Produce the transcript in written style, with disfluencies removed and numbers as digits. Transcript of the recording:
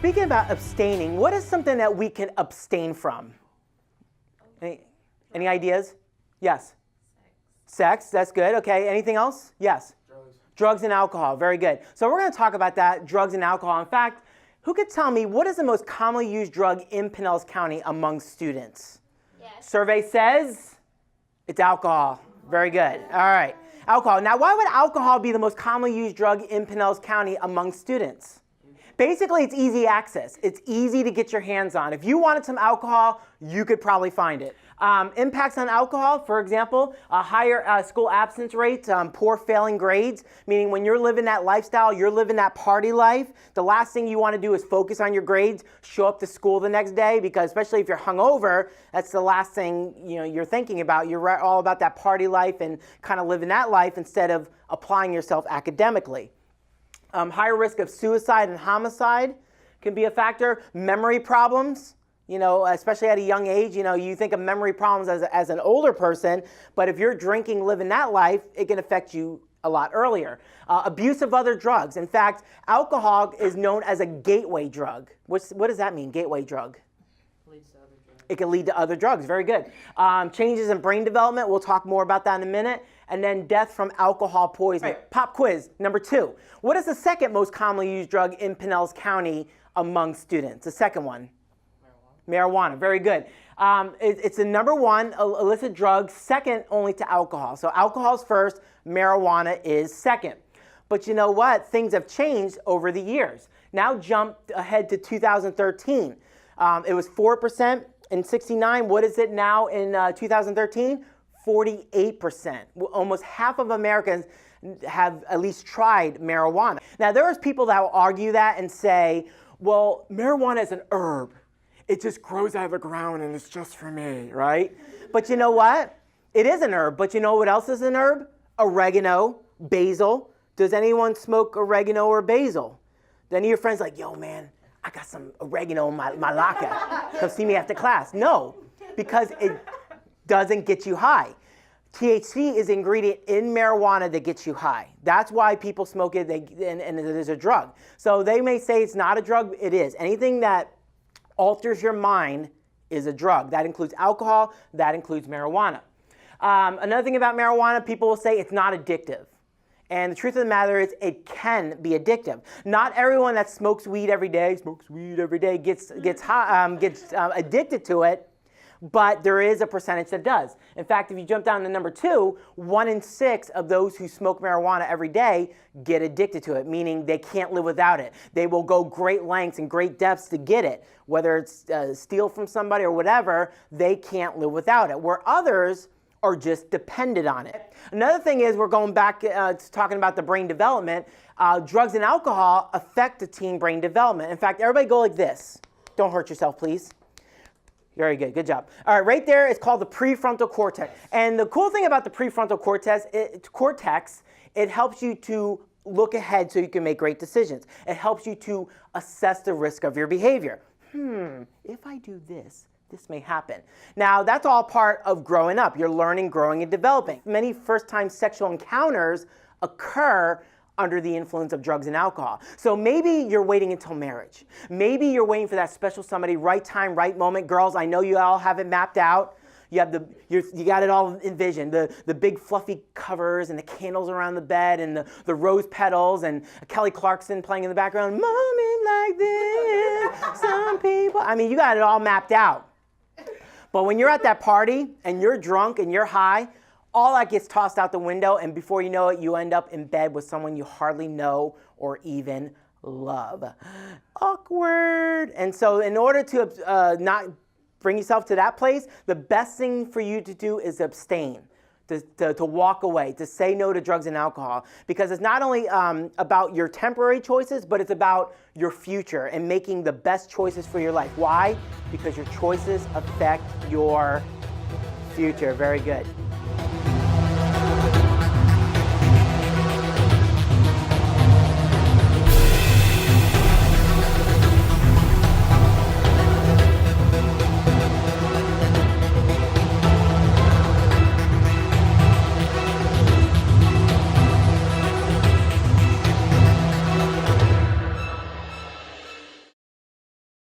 speaking about abstaining, what is something that we can abstain from? Any ideas? Yes. Sex, that's good. Okay, anything else? Yes. Drugs and alcohol, very good. So we're going to talk about that, drugs and alcohol. In fact, who could tell me what is the most commonly used drug in Pinellas County among students? Yes. Survey says it's alcohol. Very good. All right. Alcohol. Now, why would alcohol be the most commonly used drug in Pinellas County among students? Basically, it's easy access. It's easy to get your hands on. If you wanted some alcohol, you could probably find it. Impacts on alcohol, for example, a higher school absence rate, poor failing grades, meaning when you're living that lifestyle, you're living that party life, the last thing you want to do is focus on your grades, show up to school the next day, because especially if you're hungover, that's the last thing you're thinking about. You're all about that party life and kind of living that life instead of applying yourself academically. Higher risk of suicide and homicide can be a factor. Memory problems, especially at a young age, you think of memory problems as an older person, but if you're drinking, living that life, it can affect you a lot earlier. Abuse of other drugs. In fact, alcohol is known as a gateway drug. What does that mean, gateway drug? Leads to other drugs. It can lead to other drugs. Very good. Changes in brain development. We'll talk more about that in a minute. And then death from alcohol poisoning. Right. Pop quiz, number 2. What is the second most commonly used drug in Pinellas County among students? The second one? Marijuana. Very good. It's the number 1 illicit drug, second only to alcohol. So alcohol's first, marijuana is second. But you know what? Things have changed over the years. Now jump ahead to 2013. It was 4% in '69. What is it now in 2013? 48%. Almost half of Americans have at least tried marijuana. Now there's people that will argue that and say, well, marijuana is an herb. It just grows out of the ground and it's just for me, right? But you know what? It is an herb, but you know what else is an herb? Oregano, basil. Does anyone smoke oregano or basil? Then any of your friends like, yo man, I got some oregano in my locker. Come see me after class. No, because it doesn't get you high. THC is an ingredient in marijuana that gets you high. That's why people smoke it and it is a drug. So they may say it's not a drug, it is. Anything that alters your mind is a drug. That includes alcohol, that includes marijuana. Another thing about marijuana, people will say it's not addictive. And the truth of the matter is it can be addictive. Not everyone that smokes weed every day gets addicted to it, but there is a percentage that does. In fact, if you jump down to number 2, 1 in 6 of those who smoke marijuana every day get addicted to it, meaning they can't live without it. They will go great lengths and great depths to get it. Whether it's steal from somebody or whatever, they can't live without it, where others are just dependent on it. Another thing is, we're going back to talking about the brain development. Drugs and alcohol affect the teen brain development. In fact, everybody go like this. Don't hurt yourself, please. Very good, good job. All right, right there is called the prefrontal cortex. And the cool thing about the prefrontal cortex, it helps you to look ahead so you can make great decisions. It helps you to assess the risk of your behavior. If I do this, this may happen. Now, that's all part of growing up. You're learning, growing, and developing. Many first-time sexual encounters occur under the influence of drugs and alcohol. So maybe you're waiting until marriage. Maybe you're waiting for that special somebody, right time, right moment. Girls, I know you all have it mapped out. You have you got it all envisioned. The big fluffy covers and the candles around the bed and the rose petals and Kelly Clarkson playing in the background. Mommy like this, some people. I mean, you got it all mapped out. But when you're at that party and you're drunk and you're high, all that gets tossed out the window, and before you know it, you end up in bed with someone you hardly know or even love. Awkward. And so in order to not bring yourself to that place, the best thing for you to do is abstain, to walk away, to say no to drugs and alcohol. Because it's not only about your temporary choices, but it's about your future and making the best choices for your life. Why? Because your choices affect your future. Very good.